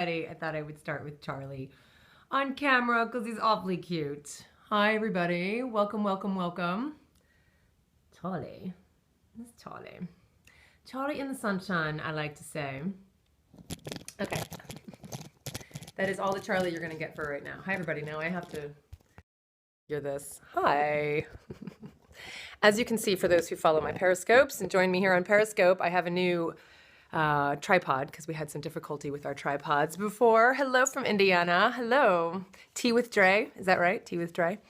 I thought I would start with Charlie on camera because he's awfully cute. Hi, everybody. Welcome, welcome, welcome. Charlie. That's Charlie. Charlie in the sunshine, I like to say. Okay. That is all the Charlie you're going to get for right now. Hi, everybody. Now I have to hear this. Hi. As you can see, for those who follow my Periscopes and join me here on Periscope, I have a new tripod because we had some difficulty with our tripods before. Hello from Indiana. Hello. Tea with Dre. Is that right? Tea with Dre.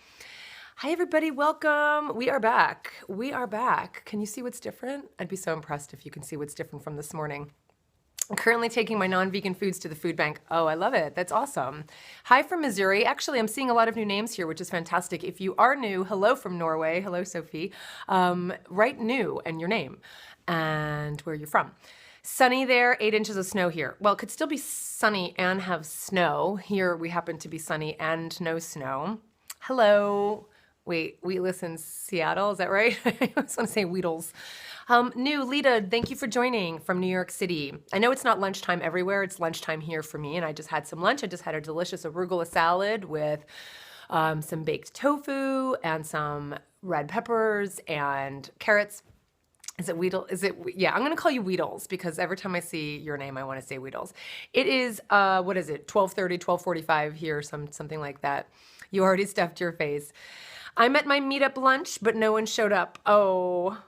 Hi, everybody. Welcome. We are back. We are back. Can you see what's different? I'd be so impressed if you can see what's different from this morning. I'm currently taking my non-vegan foods to the food bank. Oh, I love it. That's awesome. Hi from Missouri. Actually, I'm seeing a lot of new names here, which is fantastic. If you are new, hello from Norway. Hello, Sophie. Write new and your name and where you're from. Sunny there, 8 inches of snow here. Well, it could still be sunny and have snow. Here we happen to be sunny and no snow. Hello. Wait, Wheatless in Seattle, is that right? I just want to say Wheatles. New, Lita, thank you for joining from New York City. I know it's not lunchtime everywhere. It's lunchtime here for me, and I just had some lunch. I just had a delicious arugula salad with some baked tofu and some red peppers and carrots. Is it Weedle? Yeah, I'm going to call you Weedles because every time I see your name, I want to say Weedles. It is, what is it, 12:30, 12:45 here, something like that. You already stuffed your face. I'm at my meetup lunch, but no one showed up. Oh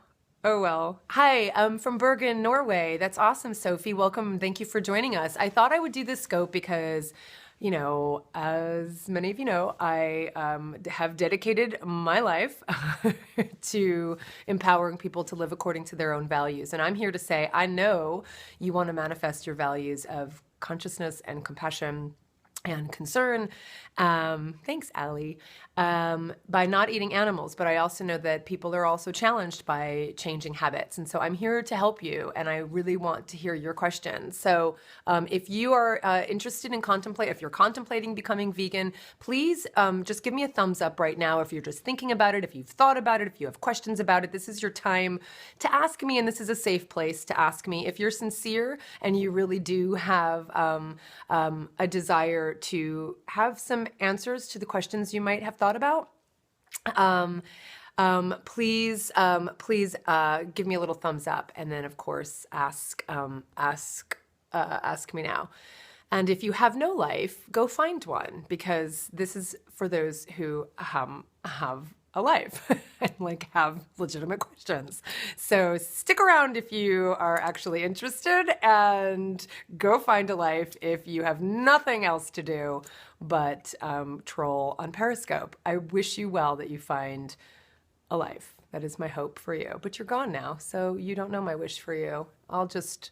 well. Hi, I'm from Bergen, Norway. That's awesome, Sophie. Welcome. Thank you for joining us. I thought I would do this scope because, you know, as many of you know, I have dedicated my life to empowering people to live according to their own values. And I'm here to say, I know you want to manifest your values of consciousness and compassion and concern. Thanks, Allie. By not eating animals, but I also know that people are also challenged by changing habits. And so I'm here to help you, and I really want to hear your questions. So if you are interested in if you're contemplating becoming vegan, please just give me a thumbs up right now if you're just thinking about it, if you've thought about it, if you have questions about it. This is your time to ask me, and this is a safe place to ask me. If you're sincere and you really do have a desire to have some answers to the questions you might have thought about, please give me a little thumbs up, and then of course ask me now. And if you have no life, go find one, because this is for those who have a life and like have legitimate questions. So stick around if you are actually interested, and go find a life if you have nothing else to do but troll on Periscope. I wish you well that you find a life. That is my hope for you. But you're gone now, so you don't know my wish for you. I'll just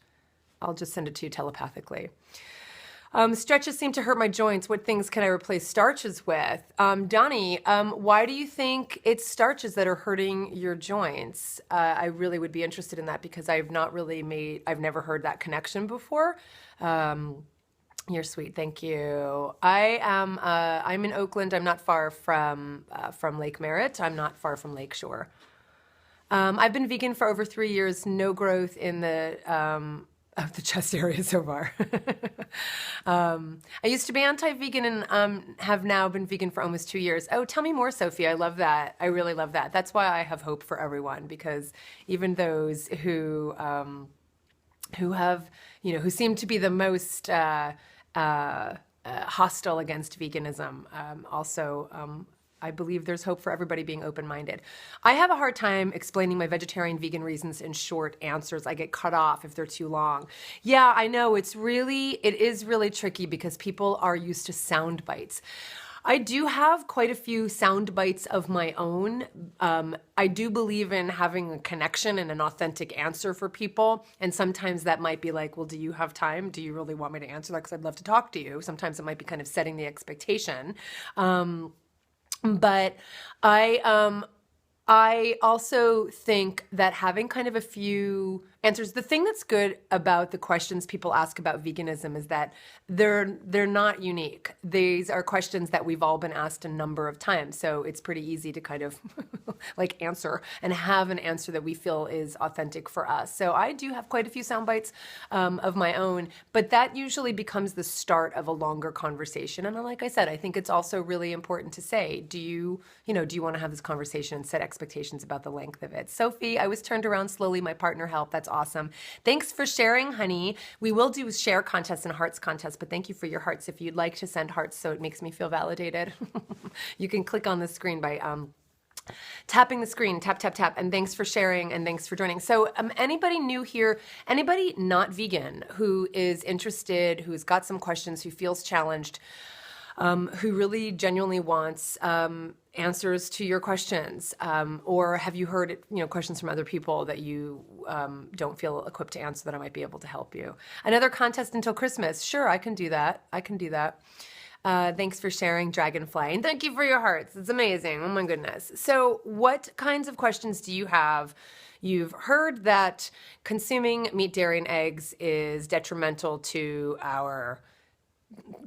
send it to you telepathically. Stretches seem to hurt my joints. What things can I replace starches with? Donnie, why do you think it's starches that are hurting your joints? I really would be interested in that because I've never heard that connection before. You're sweet. Thank you. I'm in Oakland. I'm not far from Lake Merritt. I'm not far from Lakeshore. I've been vegan for over 3 years. No growth in the chest area so far. I used to be anti-vegan and have now been vegan for almost 2 years. Oh, tell me more, Sophie. I love that. I really love that. That's why I have hope for everyone, because even those who have, who seem to be the most hostile against veganism, also I believe there's hope for everybody being open-minded. I have a hard time explaining my vegetarian vegan reasons in short answers. I get cut off if they're too long. Yeah, I know, it is really tricky because people are used to sound bites. I do have quite a few sound bites of my own. I do believe in having a connection and an authentic answer for people. And sometimes that might be like, well, do you have time? Do you really want me to answer that? Because I'd love to talk to you. Sometimes it might be kind of setting the expectation. But I also think that having kind of a few answers. The thing that's good about the questions people ask about veganism is that they're not unique. These are questions that we've all been asked a number of times. So it's pretty easy to kind of like answer and have an answer that we feel is authentic for us. So I do have quite a few sound bites of my own, but that usually becomes the start of a longer conversation. And like I said, I think it's also really important to say, do you want to have this conversation and set expectations about the length of it? Sophie, I was turned around slowly. My partner helped. That's awesome. Thanks for sharing, honey. We will do share contests and hearts contests, but thank you for your hearts. If you'd like to send hearts so it makes me feel validated, you can click on the screen by tapping the screen, tap, tap, tap, and thanks for sharing and thanks for joining. So anybody new here, anybody not vegan who is interested, who's got some questions, who feels challenged, who really genuinely wants answers to your questions, or have you heard questions from other people that you don't feel equipped to answer that I might be able to help you? Another contest until Christmas. Sure, I can do that. Thanks for sharing, Dragonfly, and thank you for your hearts. It's amazing. Oh my goodness. So what kinds of questions do you have? You've heard that consuming meat, dairy, and eggs is detrimental to our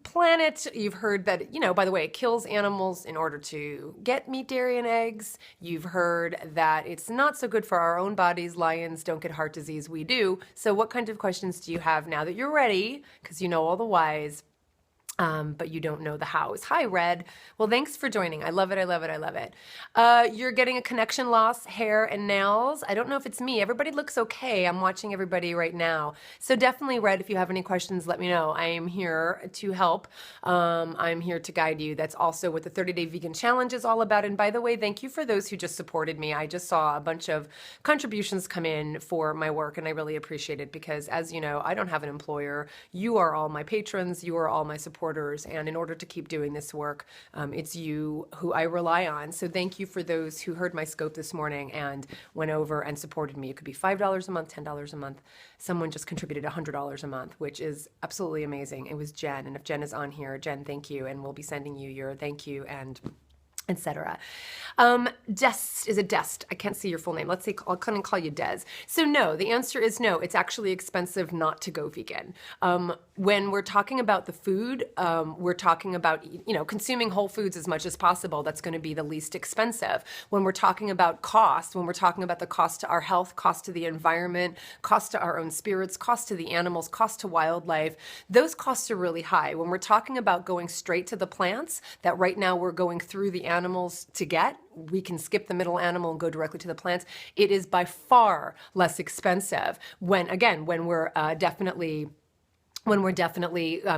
planet. You've heard that, by the way, it kills animals in order to get meat, dairy, and eggs. You've heard that it's not so good for our own bodies. Lions don't get heart disease. We do. So what kind of questions do you have now that you're ready? Because you know all the whys. But you don't know the hows. Hi, Red. Well, thanks for joining. I love it. I love it. I love it. You're getting a connection loss, hair and nails. I don't know if it's me. Everybody looks okay. I'm watching everybody right now. So definitely, Red, if you have any questions, let me know. I am here to help. I'm here to guide you. That's also what the 30-Day Vegan Challenge is all about. And by the way, thank you for those who just supported me. I just saw a bunch of contributions come in for my work, and I really appreciate it because, as you know, I don't have an employer. You are all my patrons. You are all my supporters. And in order to keep doing this work, it's you who I rely on. So thank you for those who heard my scope this morning and went over and supported me. It could be $5 a month, $10 a month. Someone just contributed $100 a month, which is absolutely amazing. It was Jen. And if Jen is on here, Jen, thank you. And we'll be sending you your thank you and etc. Dest, is it Dest? I can't see your full name. Let's say, I'll kind of call you Des. So no, the answer is no. It's actually expensive not to go vegan. When we're talking about the food, we're talking about, consuming whole foods as much as possible. That's going to be the least expensive. When we're talking about cost, when we're talking about the cost to our health, cost to the environment, cost to our own spirits, cost to the animals, cost to wildlife, those costs are really high. When we're talking about going straight to the plants, that right now we're going through the animals to get, we can skip the middle animal and go directly to the plants. It is by far less expensive when we're definitely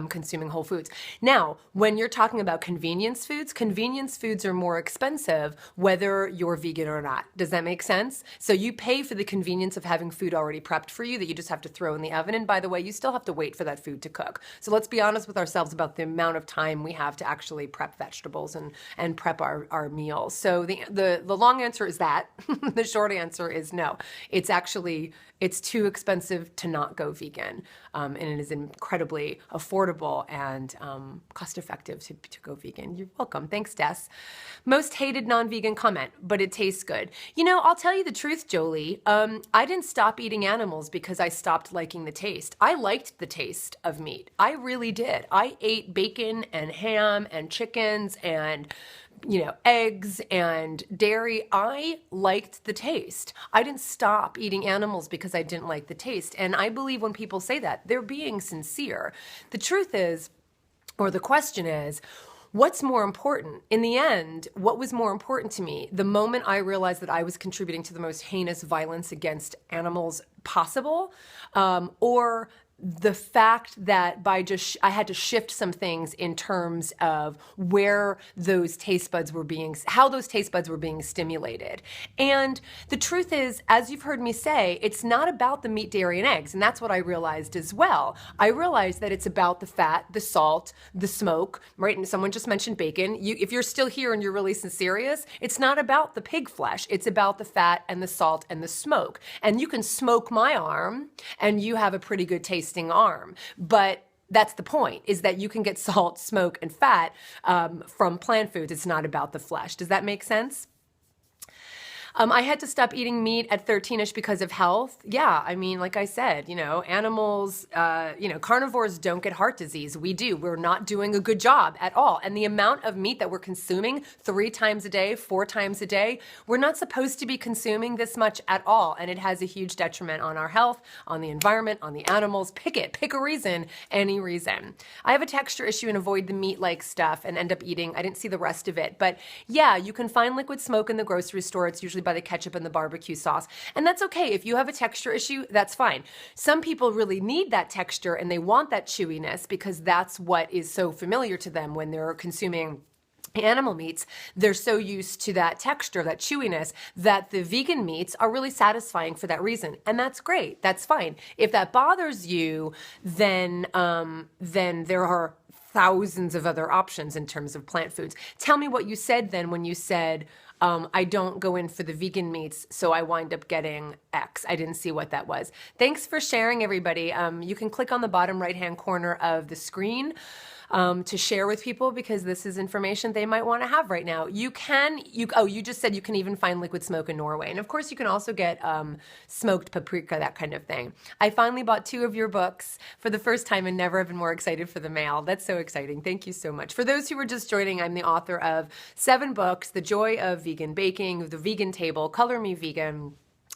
consuming whole foods. Now, when you're talking about convenience foods are more expensive whether you're vegan or not. Does that make sense? So you pay for the convenience of having food already prepped for you that you just have to throw in the oven. And by the way, you still have to wait for that food to cook. So let's be honest with ourselves about the amount of time we have to actually prep vegetables and prep our meals. So the long answer is that. The short answer is no. It's too expensive to not go vegan. And it is incredibly affordable and cost-effective to go vegan. You're welcome. Thanks, Des. Most hated non-vegan comment, but it tastes good. I'll tell you the truth, Jolie. I didn't stop eating animals because I stopped liking the taste. I liked the taste of meat. I really did. I ate bacon and ham and chickens and eggs and dairy. I liked the taste. I didn't stop eating animals because I didn't like the taste. And I believe when people say that, they're being sincere. The truth is, or the question is, what's more important? In the end, what was more important to me? The moment I realized that I was contributing to the most heinous violence against animals possible, or the fact that I had to shift some things in terms of how those taste buds were being stimulated. And the truth is, as you've heard me say, it's not about the meat, dairy, and eggs. And that's what I realized as well. I realized that it's about the fat, the salt, the smoke, right? And someone just mentioned bacon. If you're still here and you're really serious, it's not about the pig flesh. It's about the fat and the salt and the smoke. And you can smoke my arm and you have a pretty good tasting arm. But that's the point, is that you can get salt, smoke, and fat from plant foods. It's not about the flesh. Does that make sense? I had to stop eating meat at 13ish because of health. Yeah, I mean, like I said, animals, carnivores don't get heart disease. We do. We're not doing a good job at all. And the amount of meat that we're consuming 3 times a day, 4 times a day, we're not supposed to be consuming this much at all. And it has a huge detriment on our health, on the environment, on the animals. Pick a reason, any reason. I have a texture issue and avoid the meat-like stuff and end up eating. I didn't see the rest of it. But yeah, you can find liquid smoke in the grocery store. It's usually by the ketchup and the barbecue sauce. And that's okay. If you have a texture issue, that's fine. Some people really need that texture and they want that chewiness because that's what is so familiar to them when they're consuming animal meats. They're so used to that texture, that chewiness, that the vegan meats are really satisfying for that reason. And that's great. That's fine. If that bothers you, then there are thousands of other options in terms of plant foods. Tell me what you said then when you said, I don't go in for the vegan meats, so I wind up getting X. I didn't see what that was. Thanks for sharing, everybody. You can click on the bottom right-hand corner of the screen to share with people because this is information they might want to have right now. You just said you can even find liquid smoke in Norway. And of course you can also get smoked paprika, that kind of thing. I finally bought 2 of your books for the first time and never have been more excited for the mail. That's so exciting. Thank you so much. For those who were just joining, I'm the author of 7 books, The Joy of Vegan Baking, The Vegan Table, Color Me Vegan,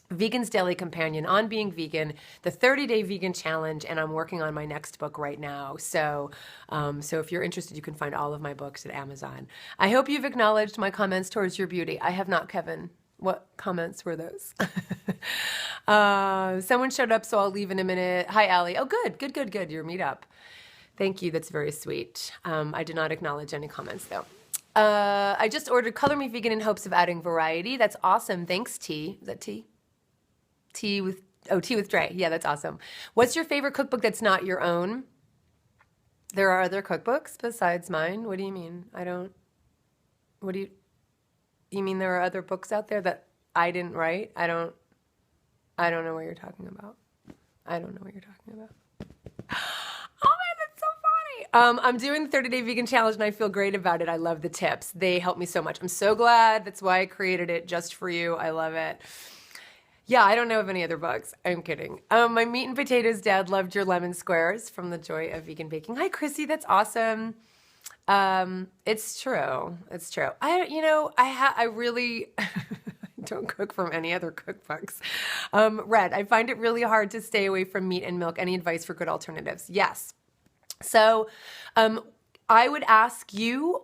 Vegan's Daily Companion, On Being Vegan, the 30-Day Vegan Challenge, and I'm working on my next book right now. So if you're interested, you can find all of my books at Amazon. I hope you've acknowledged my comments towards your beauty. I have not, Kevin. What comments were those? Someone showed up, so I'll leave in a minute. Hi, Allie. Oh, good. Your meetup. Thank you. That's very sweet. I did not acknowledge any comments, though. I just ordered Color Me Vegan in hopes of adding variety. That's awesome. Thanks, T. Is that T? Tea with Dre. Yeah, that's awesome. What's your favorite cookbook that's not your own? There are other cookbooks besides mine. What do you mean? You mean there are other books out there that I didn't write? I don't know what you're talking about. I don't know what you're talking about. Oh man, that's so funny. I'm doing the 30-Day Vegan Challenge and I feel great about it. I love the tips. They help me so much. I'm so glad. That's why I created it just for you. I love it. Yeah, I don't know of any other books. I'm kidding. My meat and potatoes dad loved your lemon squares from The Joy of Vegan Baking. Hi, Chrissy. That's awesome. It's true. It's true. I really don't cook from any other cookbooks. Red, I find it really hard to stay away from meat and milk. Any advice for good alternatives? Yes. So, I would ask you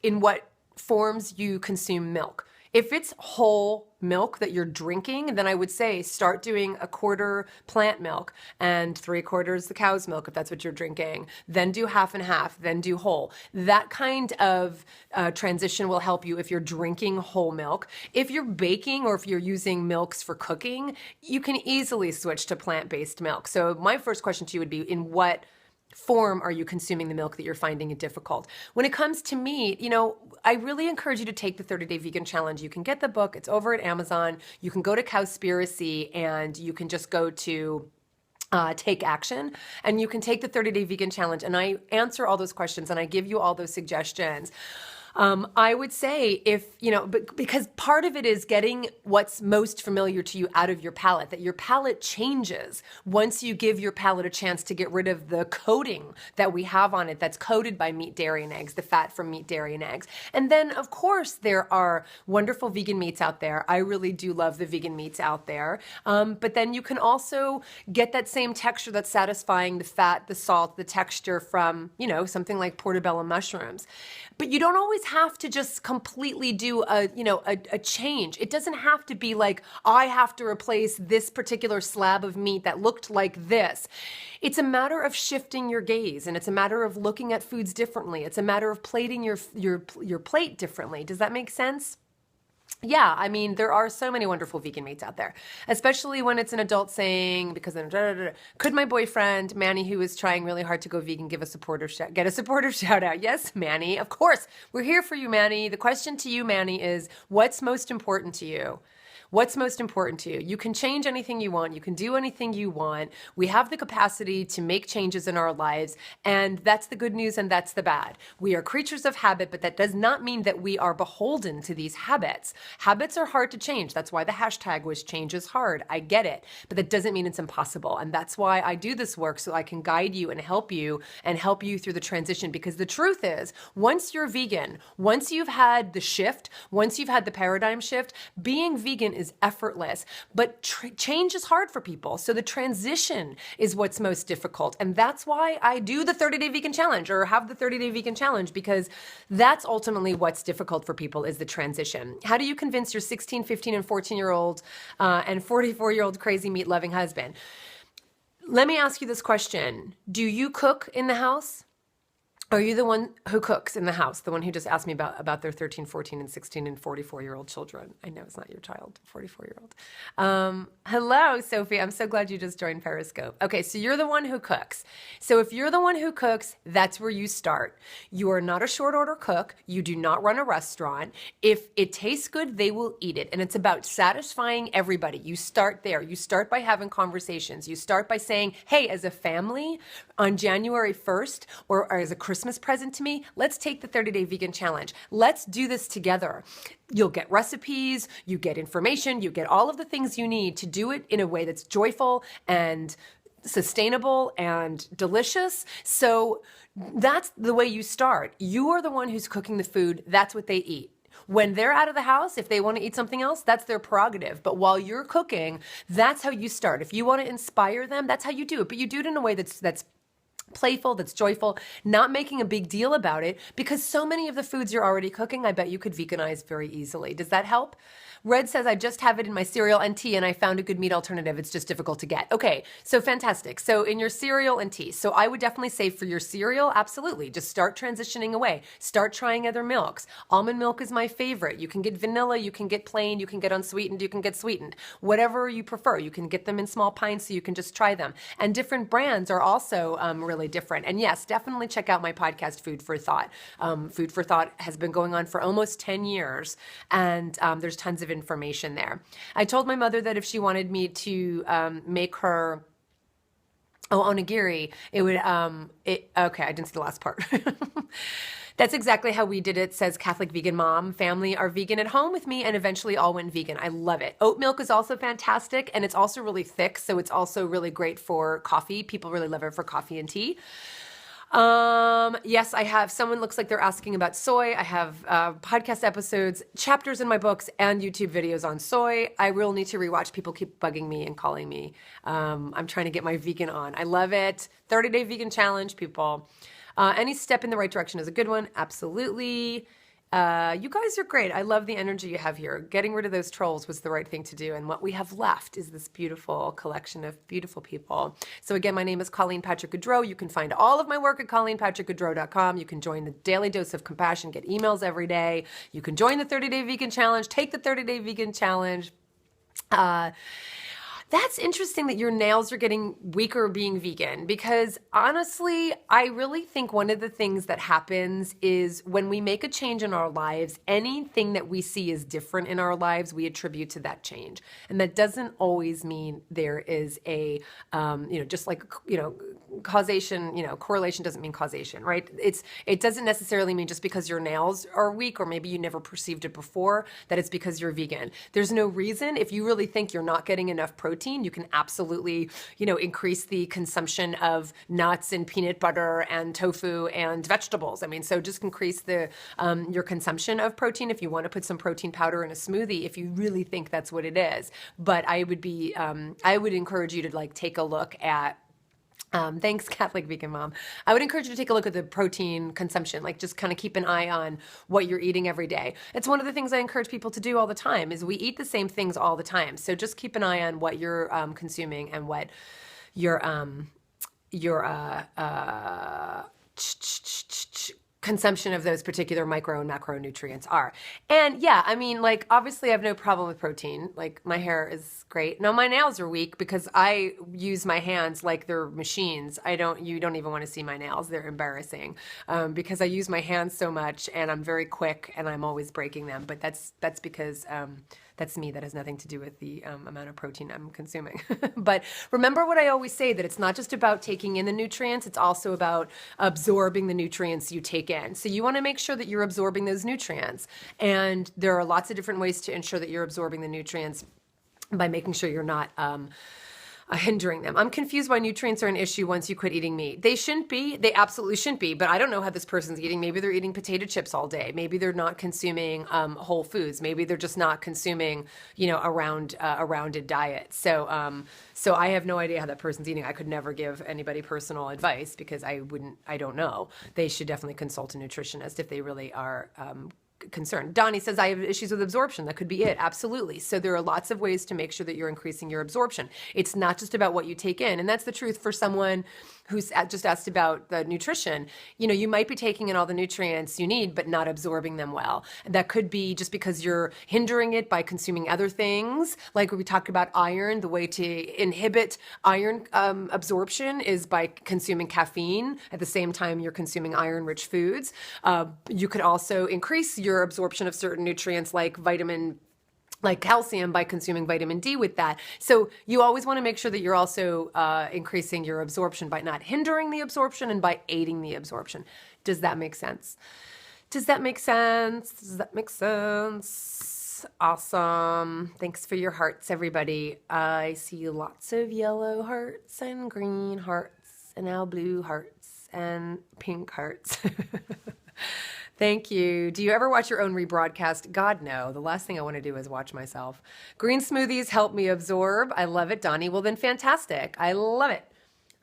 in what forms you consume milk. If it's whole milk that you're drinking, then I would say start doing 1/4 plant milk and 3/4 the cow's milk if that's what you're drinking. Then do half and half, then do whole. That kind of transition will help you if you're drinking whole milk. If you're baking or if you're using milks for cooking, you can easily switch to plant-based milk. So my first question to you would be, in what form are you consuming the milk that you're finding it difficult? When it comes to meat, I really encourage you to take the 30-Day Vegan Challenge. You can get the book. It's over at Amazon. You can go to Cowspiracy and you can just go to Take Action and you can take the 30-Day Vegan Challenge and I answer all those questions and I give you all those suggestions. I would say because part of it is getting what's most familiar to you out of your palate, that your palate changes once you give your palate a chance to get rid of the coating that we have on it that's coated by meat, dairy, and eggs, the fat from meat, dairy, and eggs. And then, of course, there are wonderful vegan meats out there. I really do love the vegan meats out there. But then you can also get that same texture that's satisfying, the fat, the salt, the texture from, something like portobello mushrooms. But you don't always have to just completely do a change. It doesn't have to be like, I have to replace this particular slab of meat that looked like this. It's a matter of shifting your gaze and it's a matter of looking at foods differently. It's a matter of plating your plate differently. Does that make sense? Yeah, I mean, there are so many wonderful vegan meats out there, especially when it's an adult saying, because then, could my boyfriend, Manny, who is trying really hard to go vegan, get a supportive shout out? Yes, Manny, of course. We're here for you, Manny. The question to you, Manny, is what's most important to you? What's most important to you? You can change anything you want. You can do anything you want. We have the capacity to make changes in our lives, and that's the good news and that's the bad. We are creatures of habit, but that does not mean that we are beholden to these habits. Habits are hard to change. That's why the hashtag was change is hard. I get it, but that doesn't mean it's impossible. And that's why I do this work, so I can guide you and help you through the transition. Because the truth is, once you're vegan, once you've had the shift, once you've had the paradigm shift, being vegan is effortless, but change is hard for people. So the transition is what's most difficult. And that's why I do the 30-day vegan challenge, or have the 30-day vegan challenge, because that's ultimately what's difficult for people, is the transition. How do you convince your 16, 15, and 14-year-old and 44-year-old crazy meat-loving husband? Let me ask you this question. Do you cook in the house? Are you the one who cooks in the house? The one who just asked me about their 13, 14, and 16, and 44-year-old children. I know it's not your child, 44-year-old. Hello, Sophie. I'm so glad you just joined Periscope. Okay, so you're the one who cooks. So if you're the one who cooks, that's where you start. You are not a short order cook. You do not run a restaurant. If it tastes good, they will eat it. And it's about satisfying everybody. You start there. You start by having conversations. You start by saying, hey, as a family, on January 1st, or as a Christmas present to me, let's take the 30-day vegan challenge. Let's do this together. You'll get recipes, you get information, you get all of the things you need to do it in a way that's joyful and sustainable and delicious. So that's the way you start. You are the one who's cooking the food. That's what they eat. When they're out of the house, if they want to eat something else, that's their prerogative. But while you're cooking, that's how you start. If you want to inspire them, that's how you do it. But you do it in a way that's playful, that's joyful, not making a big deal about it, because so many of the foods you're already cooking, I bet you could veganize very easily. Does that help? Red says, I just have it in my cereal and tea, and I found a good meat alternative. It's just difficult to get. Okay, so fantastic. So in your cereal and tea. So I would definitely say for your cereal, absolutely. Just start transitioning away. Start trying other milks. Almond milk is my favorite. You can get vanilla, you can get plain, you can get unsweetened, you can get sweetened. Whatever you prefer. You can get them in small pints, so you can just try them. And different brands are also really different. And yes, definitely check out my podcast, Food for Thought. Food for Thought has been going on for almost 10 years, and there's tons of information there. I told my mother that if she wanted me to make her onigiri, it would, okay, I didn't see the last part. That's exactly how we did it, says Catholic Vegan Mom. Family are vegan at home with me and eventually all went vegan. I love it. Oat milk is also fantastic, and it's also really thick, so it's also really great for coffee. People really love it for coffee and tea. Yes, I have. Someone looks like they're asking about soy. I have podcast episodes, chapters in my books, and YouTube videos on soy. I will need to rewatch. People keep bugging me and calling me. I'm trying to get my vegan on. I love it. 30-day vegan challenge, people. Any step in the right direction is a good one. Absolutely. You guys are great. I love the energy you have here. Getting rid of those trolls was the right thing to do. And what we have left is this beautiful collection of beautiful people. So again, my name is Colleen Patrick-Goudreau. You can find all of my work at ColleenPatrickGoudreau.com. You can join the Daily Dose of Compassion, get emails every day. You can join the 30-day vegan challenge, take the 30-day vegan challenge. That's interesting that your nails are getting weaker being vegan, because honestly, I really think one of the things that happens is when we make a change in our lives, anything that we see is different in our lives, we attribute to that change. And that doesn't always mean there is a, just like, causation, correlation doesn't mean causation, right? It doesn't necessarily mean just because your nails are weak, or maybe you never perceived it before, that it's because you're vegan. There's no reason. If you really think you're not getting enough protein, you can absolutely, increase the consumption of nuts and peanut butter and tofu and vegetables. I mean, so just increase the your consumption of protein if you want to put some protein powder in a smoothie, if you really think that's what it is. But I would encourage you to take a look at thanks, Catholic Vegan Mom. I would encourage you to take a look at the protein consumption, just kind of keep an eye on what you're eating every day. It's one of the things I encourage people to do all the time, is we eat the same things all the time. So just keep an eye on what you're consuming and what your consumption of those particular micro and macronutrients are. And yeah, obviously I have no problem with protein. My hair is great. Now my nails are weak because I use my hands like they're machines. You don't even want to see my nails. They're embarrassing because I use my hands so much and I'm very quick and I'm always breaking them. But that's because that's me. That has nothing to do with the amount of protein I'm consuming. But remember what I always say, that it's not just about taking in the nutrients, it's also about absorbing the nutrients you take in. So you want to make sure that you're absorbing those nutrients. And there are lots of different ways to ensure that you're absorbing the nutrients by making sure you're not hindering them. I'm confused why nutrients are an issue once you quit eating meat. They shouldn't be. They absolutely shouldn't be. But I don't know how this person's eating. Maybe they're eating potato chips all day. Maybe they're not consuming whole foods. Maybe they're just not consuming, a rounded diet. So I have no idea how that person's eating. I could never give anybody personal advice because I don't know. They should definitely consult a nutritionist if they really are concerned. Donnie says, I have issues with absorption. That could be it. Absolutely. So there are lots of ways to make sure that you're increasing your absorption. It's not just about what you take in. And that's the truth for someone who's just asked about the nutrition. You might be taking in all the nutrients you need, but not absorbing them well. And that could be just because you're hindering it by consuming other things. Like when we talked about iron, the way to inhibit iron absorption is by consuming caffeine at the same time you're consuming iron-rich foods. You could also increase your absorption of certain nutrients like calcium by consuming vitamin D with that. So you always want to make sure that you're also increasing your absorption by not hindering the absorption and by aiding the absorption. Does that make sense? Does that make sense? Awesome. Thanks for your hearts, everybody. I see lots of yellow hearts and green hearts and now blue hearts and pink hearts. Thank you. Do you ever watch your own rebroadcast? God, no. The last thing I want to do is watch myself. Green smoothies help me absorb. I love it, Donnie. Well, then fantastic. I love it.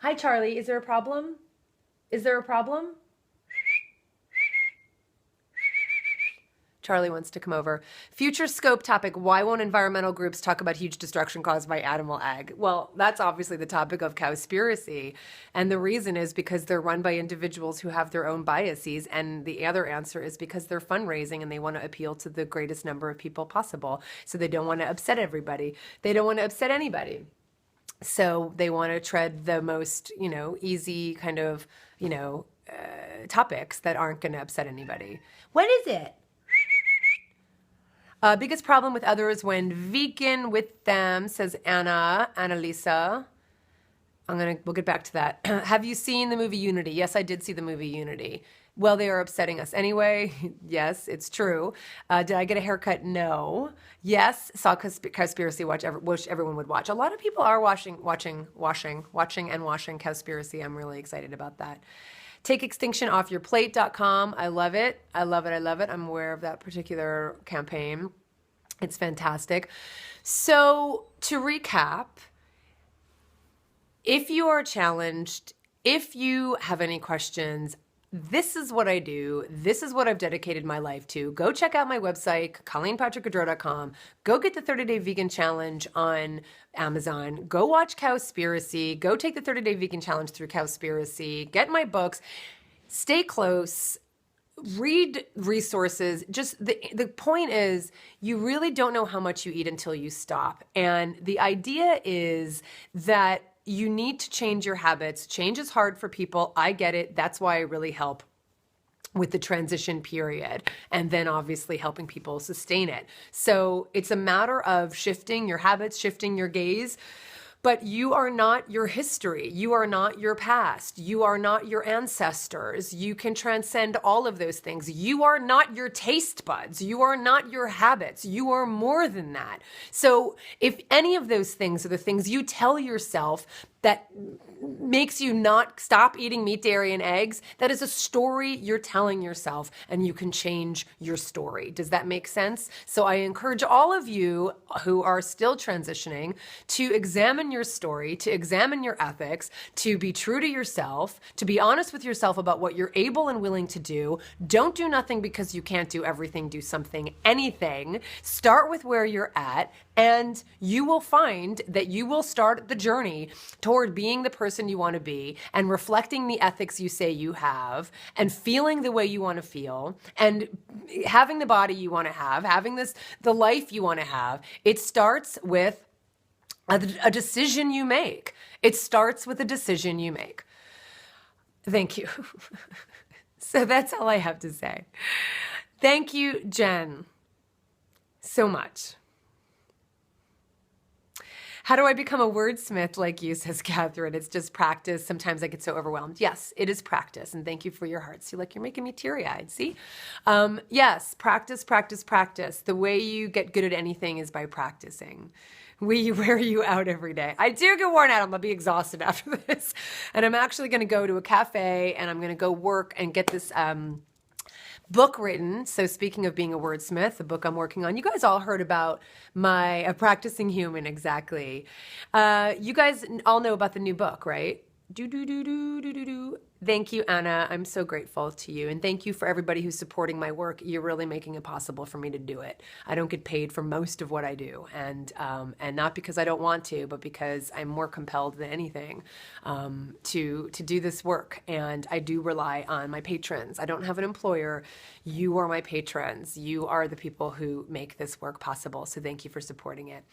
Hi, Charlie. Is there a problem? Is there a problem? Charlie wants to come over. Future scope topic, why won't environmental groups talk about huge destruction caused by animal ag? Well, that's obviously the topic of cowspiracy. And the reason is because they're run by individuals who have their own biases. And the other answer is because they're fundraising and they want to appeal to the greatest number of people possible. So they don't want to upset everybody. They don't want to upset anybody. So they want to tread the most, easy kind of, topics that aren't going to upset anybody. What is it? Biggest problem with others when vegan with them, says Annalisa. We'll get back to that. Have you seen the movie Unity? Yes, I did see the movie Unity. Well, they are upsetting us anyway. Yes, it's true. Did I get a haircut? No. Yes, saw Cowspiracy, wish everyone would watch. A lot of people are watching Cowspiracy. I'm really excited about that. TakeExtinctionOffYourPlate.com. I love it. I love it. I love it. I'm aware of that particular campaign. It's fantastic. So to recap, if you are challenged, if you have any questions, this is what I do. This is what I've dedicated my life to. Go check out my website, ColleenPatrick-Goudreau.com. Go get the 30-Day Vegan Challenge on Amazon. Go watch Cowspiracy. Go take the 30-Day Vegan Challenge through Cowspiracy. Get my books. Stay close. Read resources. Just the point is, you really don't know how much you eat until you stop. And the idea is that you need to change your habits. Change is hard for people. I get it. That's why I really help with the transition period, and then obviously helping people sustain it. So it's a matter of shifting your habits, shifting your gaze. But you are not your history. You are not your past. You are not your ancestors. You can transcend all of those things. You are not your taste buds. You are not your habits. You are more than that. So if any of those things are the things you tell yourself that makes you not stop eating meat, dairy, and eggs, that is a story you're telling yourself, and you can change your story. Does that make sense? So I encourage all of you who are still transitioning to examine your story, to examine your ethics, to be true to yourself, to be honest with yourself about what you're able and willing to do. Don't do nothing because you can't do everything. Do something, anything. Start with where you're at, and you will find that you will start the journey toward being the person you want to be, and reflecting the ethics you say you have, and feeling the way you want to feel, and having the body you want to have, having the life you want to have. It starts with a decision you make. It starts with a decision you make. Thank you. So that's all I have to say. Thank you, Jen, so much. How do I become a wordsmith like you, says Catherine? It's just practice. Sometimes I get so overwhelmed. Yes, it is practice. And thank you for your heart. See, like you're making me teary-eyed, see? Yes, practice, practice, practice. The way you get good at anything is by practicing. We wear you out every day. I do get worn out. I'm going to be exhausted after this. And I'm actually going to go to a cafe and I'm going to go work and get this book written. So speaking of being a wordsmith, the book I'm working on, you guys all heard about my Practicing Human, exactly. You guys all know about the new book, right? Thank you, Anna. I'm so grateful to you. And thank you for everybody who's supporting my work. You're really making it possible for me to do it. I don't get paid for most of what I do. And not because I don't want to, but because I'm more compelled than anything to do this work. And I do rely on my patrons. I don't have an employer. You are my patrons. You are the people who make this work possible. So thank you for supporting it.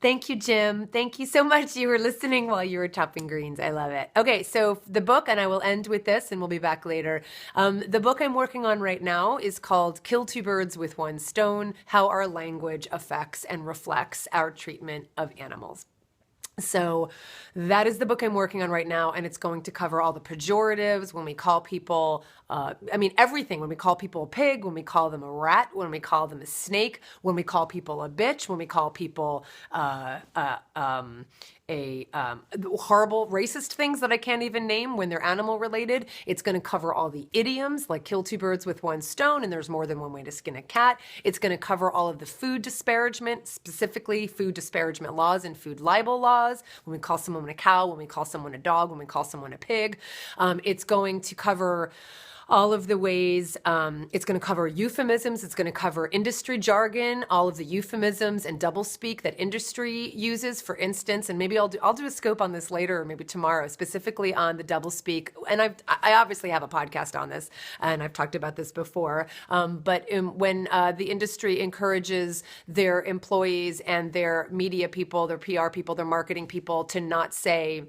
Thank you, Jim. Thank you so much. You were listening while you were chopping greens. I love it. Okay, so the book, and I will end with this, and we'll be back later. The book I'm working on right now is called Kill Two Birds with One Stone: How Our Language Affects and Reflects Our Treatment of Animals. So that is the book I'm working on right now, and it's going to cover all the pejoratives when we call people, everything. When we call people a pig, when we call them a rat, when we call them a snake, when we call people a bitch, when we call people horrible racist things that I can't even name when they're animal related. It's going to cover all the idioms, like kill two birds with one stone, and there's more than one way to skin a cat. It's going to cover all of the food disparagement, specifically food disparagement laws and food libel laws, when we call someone a cow, when we call someone a dog, when we call someone a pig. It's going to cover all of the ways, it's going to cover euphemisms, it's going to cover industry jargon, all of the euphemisms and doublespeak that industry uses, for instance, and maybe I'll do a scope on this later, or maybe tomorrow, specifically on the doublespeak. And I obviously have a podcast on this, and I've talked about this before, but when the industry encourages their employees and their media people, their PR people, their marketing people to not say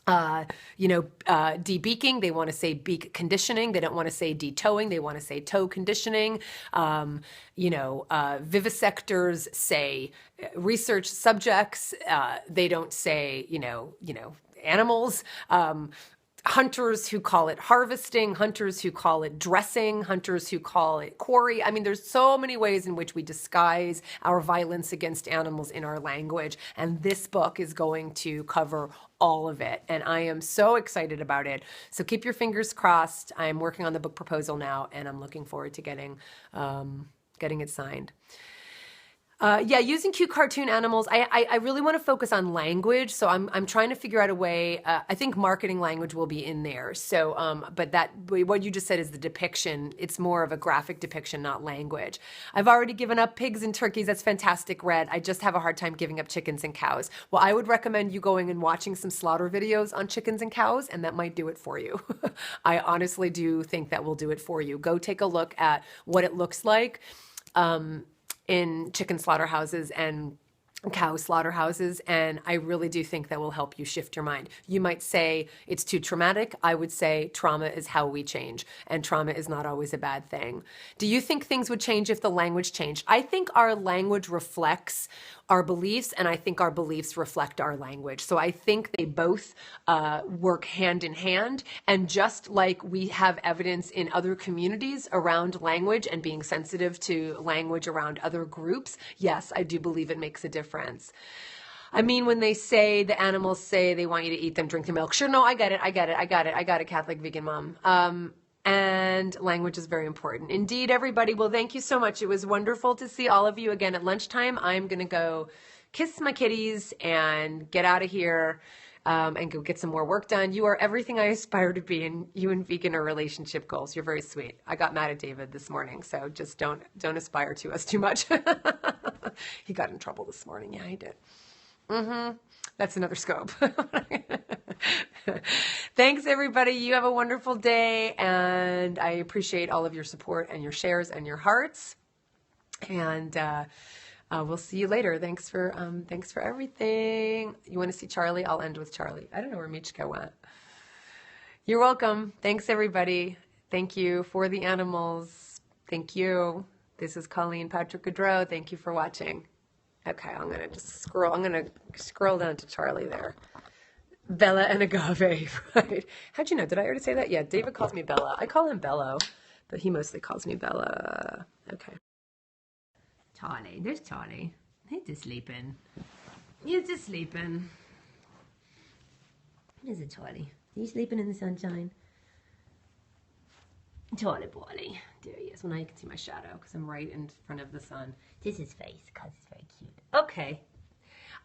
debeaking, they want to say beak conditioning. They don't want to say de-toeing. They want to say toe conditioning. Vivisectors say research subjects. They don't say, animals. Hunters who call it harvesting, hunters who call it dressing, hunters who call it quarry. I mean, there's so many ways in which we disguise our violence against animals in our language. And this book is going to cover all of it. And I am so excited about it. So keep your fingers crossed. I'm working on the book proposal now, and I'm looking forward to getting it signed. Using cute cartoon animals. I really want to focus on language. So I'm trying to figure out a way. I think marketing language will be in there. So, but what you just said is the depiction. It's more of a graphic depiction, not language. I've already given up pigs and turkeys. That's fantastic, Red. I just have a hard time giving up chickens and cows. Well, I would recommend you going and watching some slaughter videos on chickens and cows, and that might do it for you. I honestly do think that will do it for you. Go take a look at what it looks like in chicken slaughterhouses and cow slaughterhouses, and I really do think that will help you shift your mind. You might say it's too traumatic. I would say trauma is how we change, and trauma is not always a bad thing. Do you think things would change if the language changed? I think our language reflects our beliefs, and I think our beliefs reflect our language. So I think they both work hand in hand. And just like we have evidence in other communities around language and being sensitive to language around other groups, yes, I do believe it makes a difference. I mean, when they say, the animals say they want you to eat them, drink their milk. Sure, no, I get it, Catholic vegan mom. And language is very important. Indeed, everybody. Well, thank you so much. It was wonderful to see all of you again at lunchtime. I'm going to go kiss my kitties and get out of here and go get some more work done. You are everything I aspire to be, and you and Vegan are relationship goals. You're very sweet. I got mad at David this morning, so just don't aspire to us too much. He got in trouble this morning. Yeah, he did. That's another scope. Thanks, everybody. You have a wonderful day, and I appreciate all of your support and your shares and your hearts. And We'll see you later. Thanks for everything. You want to see Charlie? I'll end with Charlie. I don't know where Michka went. You're welcome. Thanks, everybody. Thank you for the animals. Thank you. This is Colleen Patrick-Goudreau. Thank you for watching. Okay, I'm going to scroll down to Charlie there. Bella and Agave, right? How'd you know? Did I already say that? Yeah, David calls me Bella. I call him Bello, but he mostly calls me Bella. Okay. Charlie, there's Charlie. He's just sleeping. He's just sleeping. Is it Charlie? Are you sleeping in the sunshine? Charlie boy. There he is. Well, now you can see my shadow because I'm right in front of the sun. This is his face because it's very cute. Okay.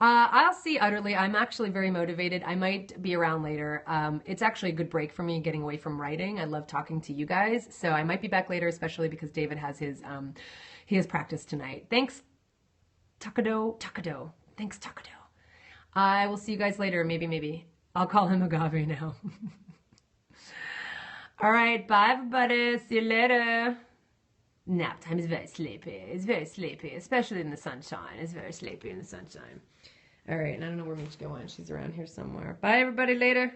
I'll see Utterly. I'm actually very motivated. I might be around later. It's actually a good break for me getting away from writing. I love talking to you guys. So I might be back later, especially because David has he has practice tonight. Thanks, Takado. Thanks, Takado. I will see you guys later. Maybe. I'll call him Agave now. All right, bye everybody. See you later. Nap time is very sleepy. It's very sleepy, especially in the sunshine. It's very sleepy in the sunshine. All right, and I don't know where Michka went. She's around here somewhere. Bye everybody, later.